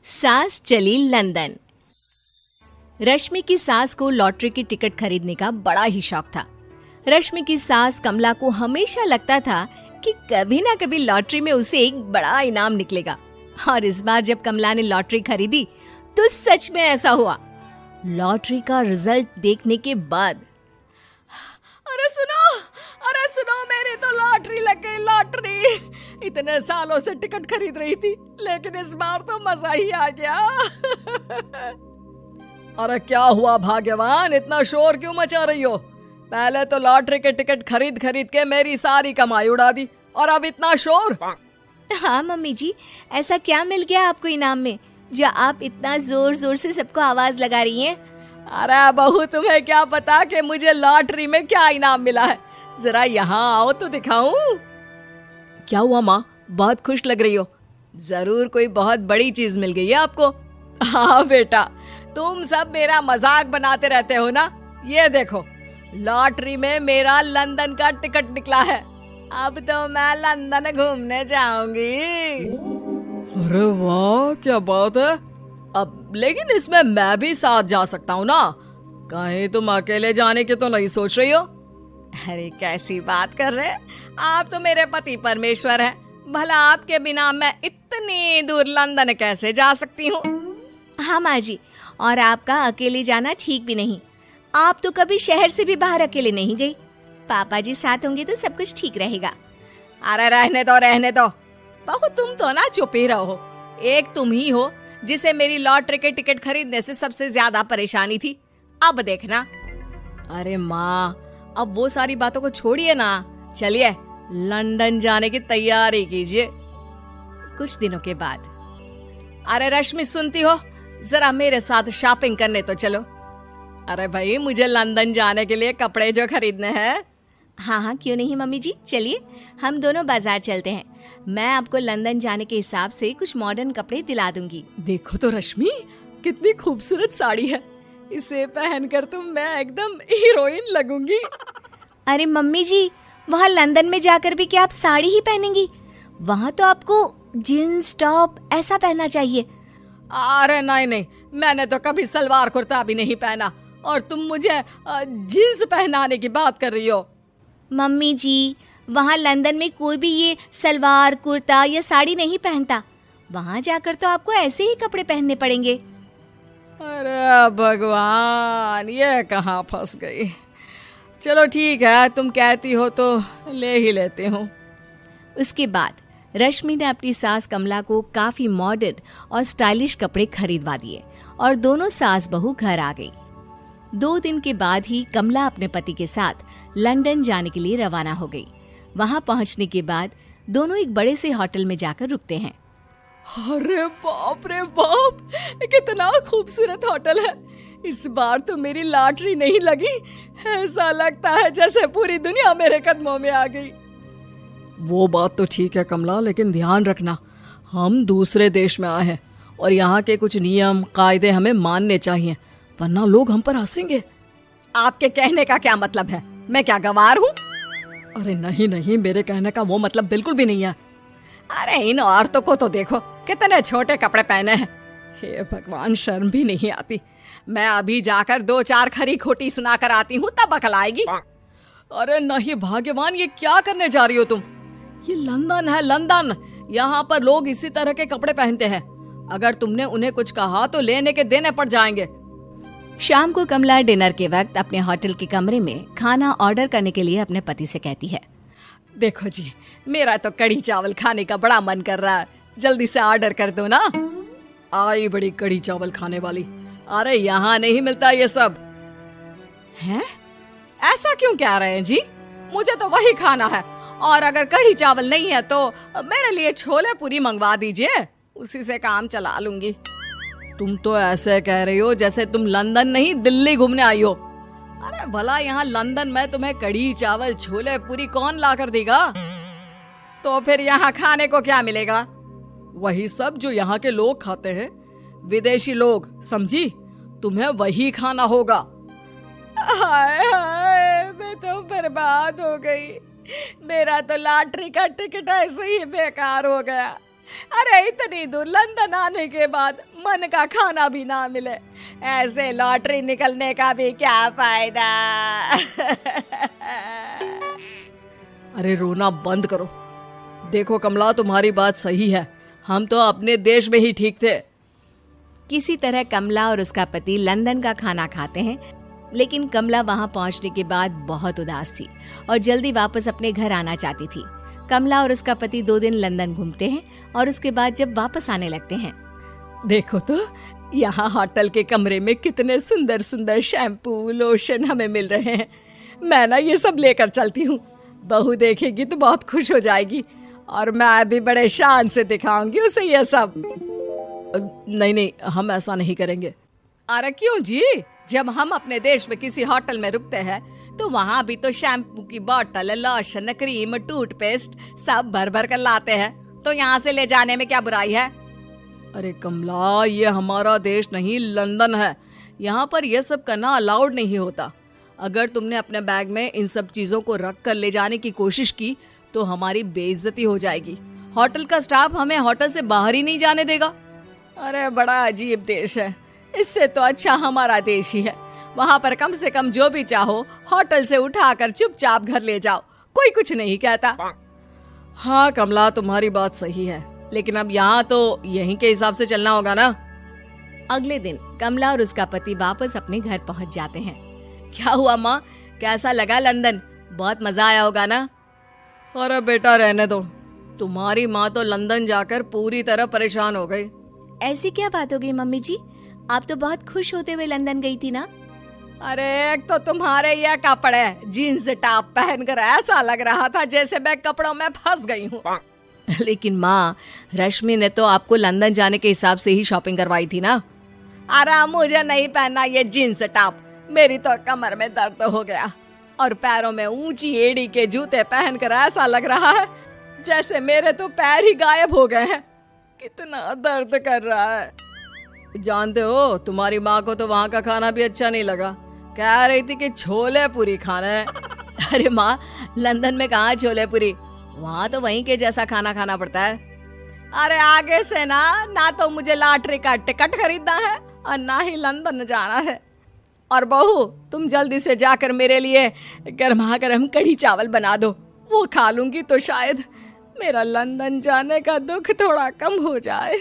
सास चली लंदन। रश्मि की सास को लॉटरी की टिकट खरीदने का बड़ा ही शौक था। रश्मि की सास कमला को हमेशा लगता था कि कभी ना कभी लॉटरी में उसे एक बड़ा इनाम निकलेगा। और इस बार जब कमला ने लॉटरी खरीदी तो सच में ऐसा हुआ। लॉटरी का रिजल्ट देखने के बाद अरे सुनो मेरी तो लॉटरी लग गई, लॉटरी। इतने सालों से टिकट खरीद रही थी लेकिन इस बार तो मजा ही आ गया। अरे क्या हुआ भाग्यवान, इतना शोर क्यों मचा रही हो? पहले तो लॉटरी के टिकट खरीद खरीद के मेरी सारी कमाई उड़ा दी और अब इतना शोर। हाँ मम्मी जी, ऐसा क्या मिल गया आपको इनाम में जो आप इतना जोर जोर से सबको आवाज लगा रही हैं? अरे बहू, तुम्हें क्या पता कि मुझे लॉटरी में क्या इनाम मिला है? जरा यहाँ आओ तो दिखाऊं। क्या हुआ माँ, बहुत खुश लग रही हो? जरूर कोई बहुत बड़ी चीज मिल गई है आपको। हाँ बेटा, तुम सब मेरा मजाक बनाते रहते हो ना। ये देखो, लॉटरी में मेरा लंदन का टिकट निकला है। अब तो मैं लंदन घूमने जाऊंगी। अरे वाह, क्या बात है। अब लेकिन इसमें मैं भी साथ जा सकता हूँ ना? कहीं तुम अकेले जाने की तो नहीं सोच रही हो? अरे कैसी बात कर रहे हैं आप, तो मेरे पति परमेश्वर हैं। भला आपके बिना मैं इतनी दूर लंदन कैसे जा सकती हूँ? हाँ माँ जी, और आपका अकेले जाना ठीक भी नहीं। आप तो कभी शहर से भी बाहर अकेले नहीं गई। पापा जी साथ होंगे तो सब कुछ ठीक रहेगा। अरे रहने दो बहू, तुम तो ना चुप ही रहो। एक तुम ही हो जिसे मेरी लॉटरी के टिकट खरीदने से सबसे ज्यादा परेशानी थी। अब देखना। अरे माँ, अब वो सारी बातों को छोड़िए ना, चलिए लंदन जाने की तैयारी कीजिए। कुछ दिनों के बाद, अरे रश्मि सुनती हो, जरा मेरे साथ शॉपिंग करने तो चलो। अरे भाई, मुझे लंदन जाने के लिए कपड़े जो खरीदने हैं। हाँ हाँ, क्यों नहीं मम्मी जी, चलिए हम दोनों बाजार चलते हैं। मैं आपको लंदन जाने के हिसाब से कुछ मॉडर्न कपड़े दिला दूंगी। देखो तो रश्मि, कितनी खूबसूरत साड़ी है। इसे पहनकर तुम मैं एकदम हीरोइन लगूंगी। अरे मम्मी जी, वहाँ लंदन में जाकर भी क्या आप साड़ी ही पहनेंगी? वहाँ तो आपको जीन्स टॉप ऐसा पहनना चाहिए। अरे नहीं, मैंने तो कभी सलवार कुर्ता भी नहीं पहना और तुम मुझे जीन्स पहनाने की बात कर रही हो। मम्मी जी, वहाँ लंदन में कोई भी ये सलवार कुर्ता या साड़ी नहीं पहनता। वहाँ जाकर तो आपको ऐसे ही कपड़े पहनने पड़ेंगे। अरे भगवान, ये कहाँ फंस गई। चलो ठीक है, तुम कहती हो तो ले ही लेती हूँ। उसके बाद रश्मि ने अपनी सास कमला को काफी मॉडर्न और स्टाइलिश कपड़े खरीदवा दिए और दोनों सास बहू घर आ गई। 2 दिन के बाद ही कमला अपने पति के साथ लंदन जाने के लिए रवाना हो गई। वहां पहुंचने के बाद दोनों एक बड़े से होटल में जाकर रुकते हैं। अरे बाप रे बाप, कितना खूबसूरत होटल है। इस बार तो मेरी लॉटरी नहीं लगी। ऐसा लगता है जैसे पूरी दुनिया मेरे कदमों में आ गई। वो बात तो ठीक है कमला, लेकिन ध्यान रखना, हम दूसरे देश में आए हैं और यहाँ के कुछ नियम कायदे हमें मानने चाहिए, वरना लोग हम पर हंसेंगे। आपके कहने का क्या मतलब है? मैं क्या गंवार हूँ? अरे नहीं, मेरे कहने का वो मतलब बिल्कुल भी नहीं है। अरे इन औरतों को तो देखो, कितने छोटे कपड़े पहने हैं। हे भगवान, शर्म भी नहीं आती। मैं अभी जाकर 2-4 खरी खोटी सुना कर आती हूँ, तब अकल आएगी। अरे नहीं भाग्यवान, ये क्या करने जा रही हो तुम? ये लंदन है, लंदन। यहाँ पर लोग इसी तरह के कपड़े पहनते हैं। अगर तुमने उन्हें कुछ कहा तो लेने के देने पड़ जाएंगे। शाम को कमला डिनर के वक्त अपने होटल के कमरे में खाना ऑर्डर करने के लिए अपने पति से कहती है, देखो जी, मेरा तो कढ़ी चावल खाने का बड़ा मन कर रहा है, जल्दी से ऑर्डर कर दो ना। आई बड़ी कढ़ी चावल खाने वाली। अरे यहाँ नहीं मिलता ये सब। हैं? ऐसा क्यों कह रहे हैं जी? मुझे तो वही खाना है, और अगर कढ़ी चावल नहीं है तो मेरे लिए छोले पूरी मंगवा दीजिए, उसी से काम चला लूंगी। तुम तो ऐसे कह रही हो जैसे तुम लंदन नहीं दिल्ली घूमने आई हो। अरे भला यहाँ लंदन में तुम्हें कढ़ी चावल छोले पूरी कौन ला कर देगा? तो फिर यहाँ खाने को क्या मिलेगा? वही सब जो यहाँ के लोग खाते हैं, विदेशी लोग, समझी? तुम्हें वही खाना होगा। हाय हाय, मैं तो बर्बाद हो गई। मेरा तो लॉटरी का टिकट ऐसे ही बेकार हो गया। अरे इतनी दूर लंदन आने के बाद मन का खाना भी ना मिले, ऐसे लॉटरी निकलने का भी क्या फायदा। अरे रोना बंद करो। देखो कमला, तुम्हारी बात सही है, हम तो अपने देश में ही ठीक थे। किसी तरह कमला और उसका पति लंदन का खाना खाते हैं, लेकिन कमला वहां पहुंचने के बाद बहुत उदास थी और जल्दी वापस अपने घर आना चाहती थी। कमला और उसका पति 2 दिन लंदन घूमते हैं और उसके बाद जब वापस आने लगते हैं, देखो तो यहाँ होटल के कमरे में कितने सुंदर सुंदर शैम्पू लोशन हमें मिल रहे हैं। मैं ना ये सब लेकर चलती हूँ, बहू देखेगी तो बहुत खुश हो जाएगी और मैं भी बड़े शान से दिखाऊंगी उसे ये सब। नहीं नहीं, हम ऐसा नहीं करेंगे। अरे क्यों जी, जब हम अपने देश में किसी होटल में रुकते हैं तो वहाँ भी तो शैम्पू की बोतल, लोशन, क्रीम, टूथपेस्ट सब भर भर कर लाते हैं, तो यहाँ से ले जाने में क्या बुराई है। अरे कमला, ये हमारा देश नहीं लंदन है, यहाँ पर यह सब करना अलाउड नहीं होता। अगर तुमने अपने बैग में इन सब चीजों को रख कर ले जाने की कोशिश की तो हमारी बेइज्जती हो जाएगी। होटल का स्टाफ हमें होटल से बाहर ही नहीं जाने देगा। अरे बड़ा अजीब देश है, इससे तो अच्छा हमारा देश ही है। वहाँ पर कम से कम जो भी चाहो होटल से उठाकर चुपचाप घर ले जाओ, कोई कुछ नहीं कहता। हाँ कमला, तुम्हारी बात सही है, लेकिन अब यहाँ तो यहीं के हिसाब से चलना होगा ना। अगले दिन कमला और उसका पति वापस अपने घर पहुंच जाते हैं। क्या हुआ माँ, कैसा लगा लंदन? बहुत मजा आया होगा ना? अरे बेटा रहने दो, तुम्हारी माँ तो लंदन जाकर पूरी तरह परेशान हो गई। ऐसी क्या बात हो गई मम्मी जी? आप तो बहुत खुश होते हुए लंदन गई थी ना। अरे एक तो तुम्हारे ये कपड़े, जीन्स टॉप पहनकर ऐसा लग रहा था जैसे मैं कपड़ों में फंस गई हूँ। लेकिन माँ, रश्मि ने तो आपको लंदन जाने के हिसाब से ही शॉपिंग करवाई थी ना। अरे मुझे नहीं पहनना ये जीन्स टॉप, मेरी तो कमर में दर्द हो गया और पैरों में ऊंची एड़ी के जूते पहनकर ऐसा लग रहा है जैसे मेरे तो पैर ही गायब हो गए हैं। कितना दर्द कर रहा है। जानते हो, तुम्हारी माँ को तो वहाँ का खाना भी अच्छा नहीं लगा, कह रही थी कि छोले पूरी खाना है। अरे माँ, लंदन में कहाँ छोले पूरी, वहाँ तो वहीं के जैसा खाना खाना पड़ता है। अरे आगे से ना तो मुझे लॉटरी का टिकट खरीदना है और ना ही लंदन जाना है। और बहू, तुम जल्दी से जाकर मेरे लिए गर्मा गर्म कढ़ी चावल बना दो, वो खा लूंगी तो शायद मेरा लंदन जाने का दुख थोड़ा कम हो जाए।